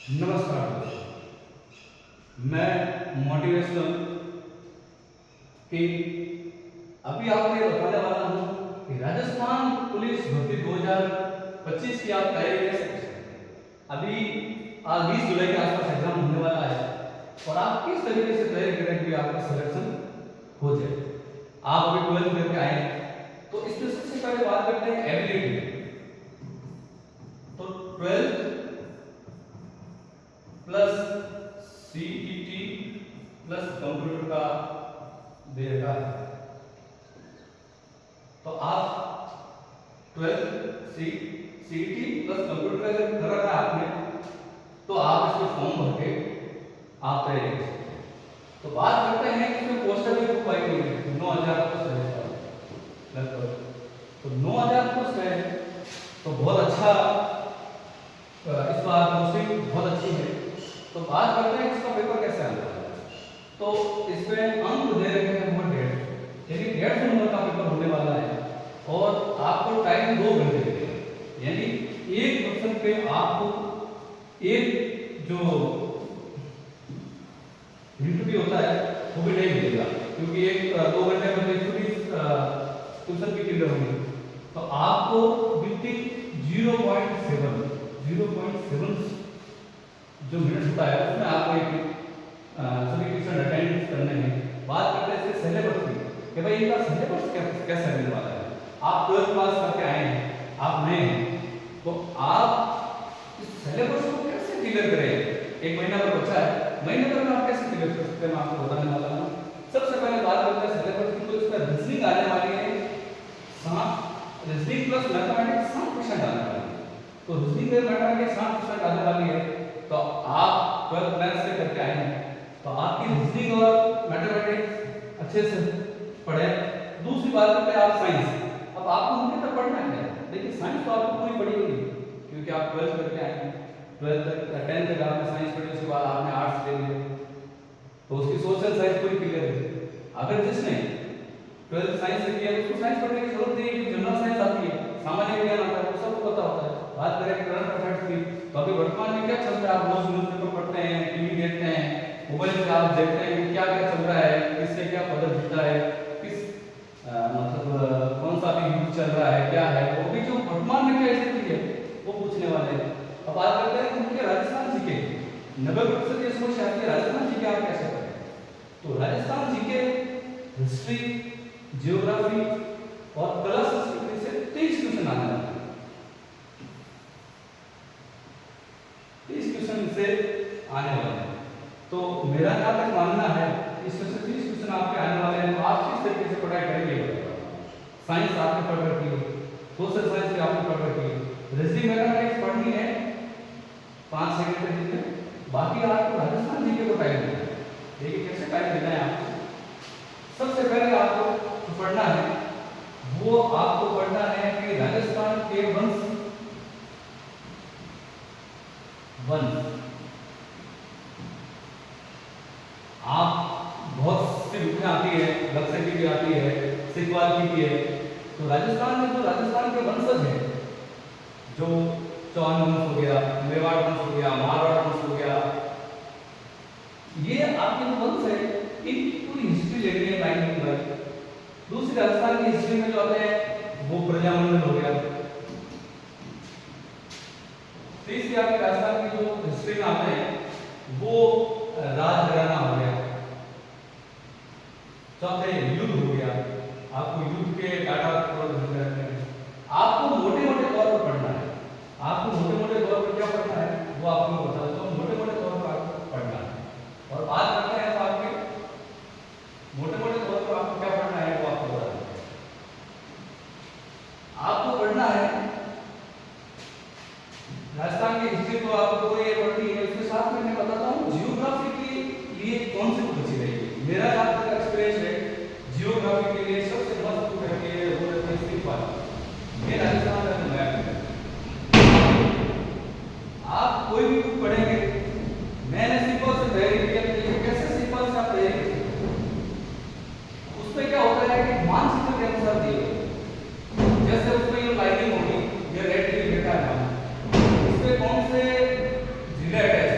नमस्कार दोस्तों, मैं मोटिवेशनल कि अभी आपको ये बताने वाला हूँ कि राजस्थान पुलिस भर्ती 2025 की आप तैयारी कर सकते हैं। अभी 20 जुलाई के आसपास एग्जाम होने वाला है और आप किस तरीके से तैयारी करें कि आपका सिलेक्शन हो जाए। आप अभी 12th करके आए हैं तो इसमें सबसे पहले बात करते हैं एबिलिटी। तो 12th plus CET plus computer का दे रखा है। तो आप 12th सीईटी प्लस कंप्यूटर का जब कर रखा है आपने तो आप इसमें फॉर्म भर के आप तैयारी कर सकते हैं। तो बात करते हैं कि इसमें पोस्टर भी बुक आई हुई है 9000 पोस्ट है लगभग। तो 9000 पोस्ट है तो बहुत अच्छा, इस बार पोस्टिंग बहुत अच्छी है। तो बात करते हैं इसका पेपर कैसे आता है। तो इसमें अंक दे रखे हैं 150, यानी 150 नंबर का पेपर होने वाला है और आपको टाइम 2 घंटे देते हैं, यानी एक क्वेश्चन पे आपको एक जो इंटरव्यू होता है वो भी नहीं मिलेगा, क्योंकि एक 2 घंटे में 120 क्वेश्चन की क्लियर होगी। तो आपको विथिन 0.7 जो मिनट होता है उसमें आपको एक सभी क्वेश्चन अटेंड करने हैं। बात करते हैं इसके सिलेबस की कि भाई इनका सिलेबस कैसा रहने वाला है। आप 12th पास करके आए हैं, आप नए हैं, तो आप इस सिलेबस को कैसे क्लियर करें। एक महीना पर बचा है, महीने भर में आप कैसे क्लियर कर सकते हैं, मैं आपको बताने वाला हूँ। सबसे पहले बात करते हैं सिलेबस की। तो इसमें रीजनिंग आने वाली है 7, रीजनिंग प्लस मैथमेटिक्स 7% आने वाली है। तो रीजनिंग प्लस मैथमेटिक्स 7% आने वाली है। तो आप 12th मैथ्स से करके आए हैं तो आपकी रीजनिंग और मैथमेटिक्स अच्छे से पढ़े। दूसरी बात करते हैं आप साइंस। अब आपको उनके तक पढ़ना है, लेकिन साइंस तो आपको पूरी पढ़ी होगी क्योंकि आप 12th करके आए हैं। 12th तक 10th तक आपने साइंस पढ़ी, उसके बाद आपने आर्ट्स ले लिया तो उसकी सोशल साइंस पूरी क्लियर है। अगर जिसने 12th साइंस से किया उसको साइंस पढ़ने की जरूरत नहीं है, जनरल साइंस आती है, सामान्य विज्ञान आता है, वो सबको पता होता है। बात करें करंट अफेयर्स की तो अभी वर्तमान में क्या चल रहा है, आप रोज न्यूज़पेपर पढ़ते हैं, टीवी देखते हैं, मोबाइल से आप देखते हैं कि क्या क्या चल रहा है, किससे क्या पदक जीता है, किस मतलब कौन सा भी युद्ध चल रहा है, क्या है, वो भी जो वर्तमान में क्या स्थिति है वो पूछने वाले हैं। अब बात करते हैं उनके राजस्थान जीके 90% ये समस्या आती है राजस्थान जीके आप कैसे करें। तो राजस्थान जीके हिस्ट्री, जियोग्राफी और कला संस्कृति से 23 क्वेश्चन आने वाले हैं। 30 क्वेश्चन से आने वाले हैं। तो मेरा जहाँ तक मानना है इसमें से 30 क्वेश्चन आपके आने वाले हैं। तो आप किस तरीके से पढ़ाई करेंगे। साइंस आपने पढ़ रखी है, सोशल साइंस भी आपने पढ़ रखी है, रीजनिंग मैथमेटिक्स पढ़नी है 5 सेकंड के दिन में। बाकी आपको राजस्थान जीके को टाइम देना है। देखिए कैसे टाइम देना है आपको। सबसे पहले आपको पढ़ना है वो आपको पढ़ना है कि राजस्थान के वंश आप बहुत सी बुकें आती है, लक्ष्य की भी आती है, सिकवाल की भी है। तो राजस्थान में जो राजस्थान के वंशज हैं, जो चौहान वंश हो गया, मेवाड़ वंश हो गया, मारवाड़ वंश हो गया, ये आपके जो वंश है इनकी पूरी हिस्ट्री लेनी है 9 नंबर। दूसरी राजस्थान की हिस्ट्री में जो आते हैं वो प्रजामंडल हो गया। तीसरी आपके राजस्थान की जो हिस्ट्री में आते हैं वो राजघराना हो गया। चौथे युद्ध हो गया, आपको युद्ध के डाटा आपको मोटे मोटे तौर पर पढ़ना है। आपको मोटे मोटे तौर पर क्या पढ़ना है वो आपको बता देता हूँ। मोटे मोटे तौर पर आपको पढ़ना है और बात करते हैं तो आपके मोटे मोटे तौर पर आपको क्या पढ़ना है वो आपको बता देते हैं। आपको पढ़ना है राजस्थान की हिस्ट्री तो आपको ये पढ़नी है, इसके साथ में मैं बताता हूँ जियोग्राफी के लिए कौन सी बुक अच्छी रहेगी। मेरा जहाँ तक एक्सपीरियंस है जियोग्राफी के लिए सबसे मस्त बुक रहती है वो रहती है सिकवाल। ये राजस्थान का मैप है। आप कोई भी बुक पढ़ेंगे, मैंने सिकवाल से तैयारी की, कैसे सिकवाल से आप तैयारी करेंगे उसमें क्या होता है कि मानचित्र के अनुसार दिए, जैसे उसमें ये लाइनिंग होगी, ये रेड लिखा है, इसमें कौन से जिले अटैच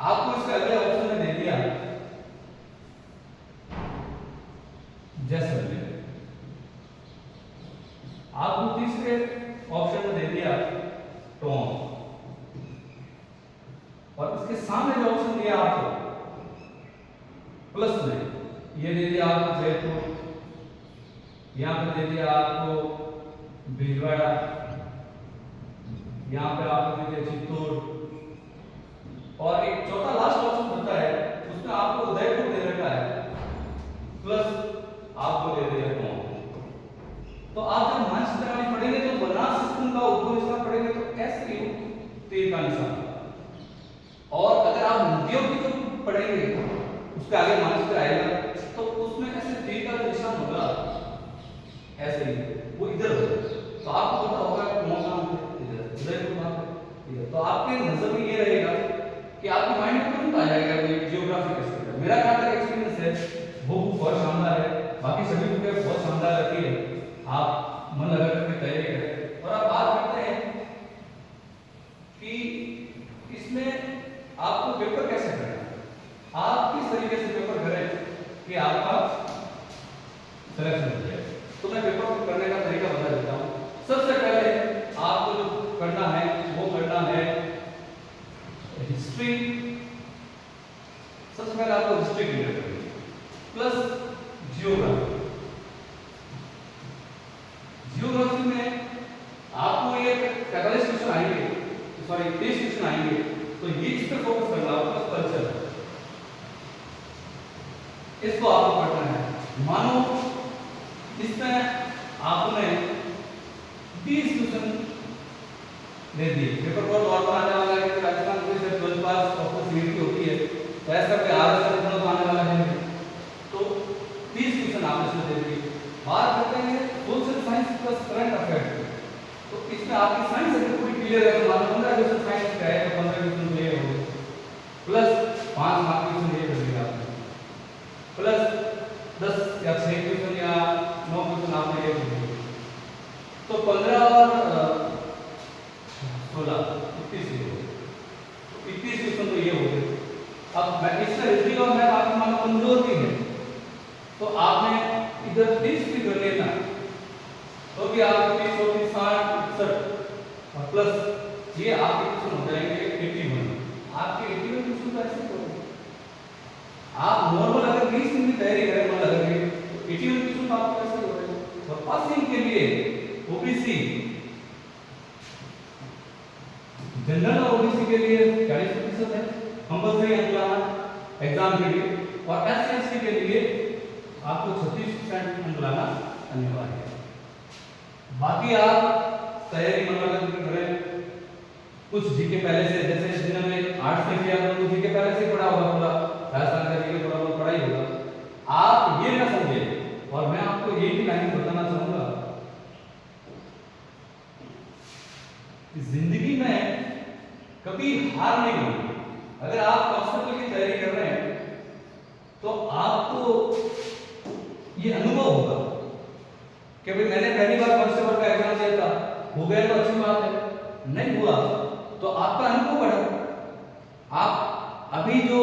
आपको इसके अगले ऑप्शन में दे दिया जैसलमेर, आपको तीसरे ऑप्शन में दे दिया टोंक, और इसके सामने जो ऑप्शन दिया आपको प्लस में ये दे दिया आपको जयपुर, यहां पे दे दिया आपको भीलवाड़ा, यहां पे आपको दे दिया चित्तौड़, और एक चौथा लास्ट ऑप्शन होता है उसमें आपको उदयपुर दे रखा है प्लस आपको दे दिया टोंक। तो आप जब मानचित्र प्रणाली पढ़ेंगे तो बनास सिस्टम का उद्भव इसका पढ़ेंगे तो ऐसे ही तीर का निशान, और अगर आप नदियों की जो पढ़ेंगे उसके आगे मानचित्र आएगा तो उसमें ऐसे तीर का निशान होगा ऐसे ही, वो इधर होगा, तो आपको पता होगा कौन कहां पे, इधर उदयपुर कहां पे, इधर। तो आपके नजर में ये रहेगा कि आपके माइंड में तुरंत आ जाएगा ये ज्योग्राफी का स्टडी। मेरा जहां तक एक्सपीरियंस है वो बुक बहुत शानदार है, बाकी सभी बुकें बहुत शानदार रहती है, आप मन लगा करके तैयारी करें। और आप बात करते हैं कि इसमें आपको पेपर कैसे करना है, आप किस तरीके से पेपर करें कि आपका सिलेक्शन हो जाए। तो मैं पेपर को करने का तरीका बता देता हूँ। सबसे पहले आपको जो करना है वो करना है हिस्ट्री, सबसे पहले आपको हिस्ट्री क्लियर करनी है प्लस जियोग्राफी। जियोग्राफी में आपको ये 45 क्वेश्चन आएंगे, सॉरी 30 क्वेश्चन आएंगे, तो ये इस पर फोकस करना होगा, प्लस कल्चर इसको आपको पढ़ना है। मानो इसमें आपने 20 क्वेश्चन दे दिए, पेपर बहुत नॉर्मल आने वाला है कि राजस्थान पुलिस से 12 पास ऑफ सीईटी होती है, तो ऐसा कोई आरएस का इतना तो आने वाला है, तो 30 क्वेश्चन आपने इसमें दे दिए। बात करते हैं social science plus current affairs, तो इसमें आपकी साइंस अगर पूरी क्लियर है तो मान 15 क्वेश्चन साइंस का है तो 15 क्वेश्चन ये हो गए, प्लस 5 मार्क क्वेश्चन ये कर दिया आपने, प्लस 10 या 6 क्वेश्चन या 9 क्वेश्चन आपने ये कर दिए, तो 15 और 16 21 हो गए, 21 क्वेश्चन तो ये हो गए। अब मैं इससे रीजनिंग और मैथ आपकी मान कमजोर भी है तो आपने इधर 30 भी कर लेना, तो भी आपको 30 और 30 60 61 और प्लस ये आपके क्वेश्चन हो जाएंगे 81। आपके 81 क्वेश्चन तो ऐसे होंगे, आप नॉर्मल अगर 20 दिन की तैयारी करें मन लगा के तो 81 क्वेश्चन तो आपको ऐसे हो जाएंगे। और पासिंग के लिए ओबीसी, जनरल और ओबीसी के लिए 40% है कंपल्सरी अंक लाना एग्जाम के लिए, और एससी के लिए आपको 36% अंक लाना अनिवार्य है। बाकी आप तैयारी मन लगा कर करें, कुछ जीके पहले से, जैसे जिन्होंने आर्ट्स में किया तो जीके पहले से पढ़ा होगा, पूरा राजस्थान का जीके थोड़ा बहुत पढ़ा ही होगा। आप ये ना समझे, और मैं आपको ये भी लाइन बताना चाहूंगा कि जिंदगी में कभी हार नहीं होगी। अगर आप कांस्टेबल की तैयारी कर रहे हैं तो आपको ये अनुभव होगा कि भाई मैंने पहली बार कांस्टेबल का एग्जाम दिया था, हो गया तो अच्छी बात है, नहीं हुआ तो आपका अनुभव बढ़ा। आप अभी जो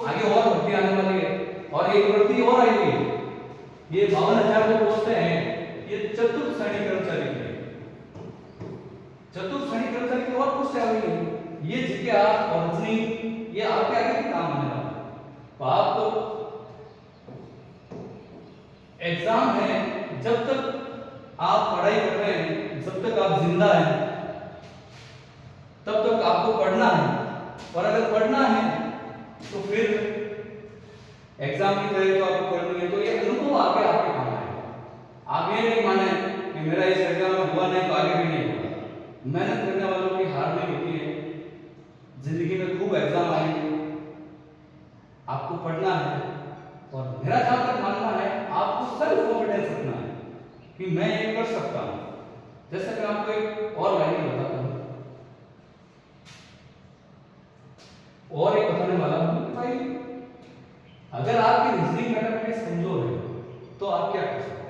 आगे और भर्ती आने वाली है और एक भर्ती और आएगी, ये 52,000 जो पोस्टें हैं ये चतुर्थ श्रेणी कर्मचारी की, चतुर्थ श्रेणी कर्मचारी की और पोस्टें आ रही है। ये जीके आप और रीजनिंग ये आपके आगे भी काम आने वाला है। तो आप एग्जाम है, जब तक आप पढ़ाई कर रहे हैं, जब तक आप जिंदा हैं तब तक आपको पढ़ना है, और अगर पढ़ना है तो फिर एग्जाम की तैयारी तो आपको करनी है, तो ये अनुभव आगे आपके काम आएगा। आप ये नहीं माने कि मेरा इस एग्जाम में हुआ नहीं तो आगे भी नहीं होगा। मेहनत करने वालों की हार नहीं होती है, जिंदगी में खूब एग्जाम आएंगे, आपको पढ़ना है, और मेरा जहां तक मानना है आपको सेल्फ कॉन्फिडेंस रखना है कि मैं ये कर सकता हूं। जैसे कि आपको एक और लाइन बताता हूं, और एक बताने वाला हूं कि भाई अगर आपकी रीजनिंग मैथमेटिक्स कमजोर है तो आप क्या कर सकते हैं।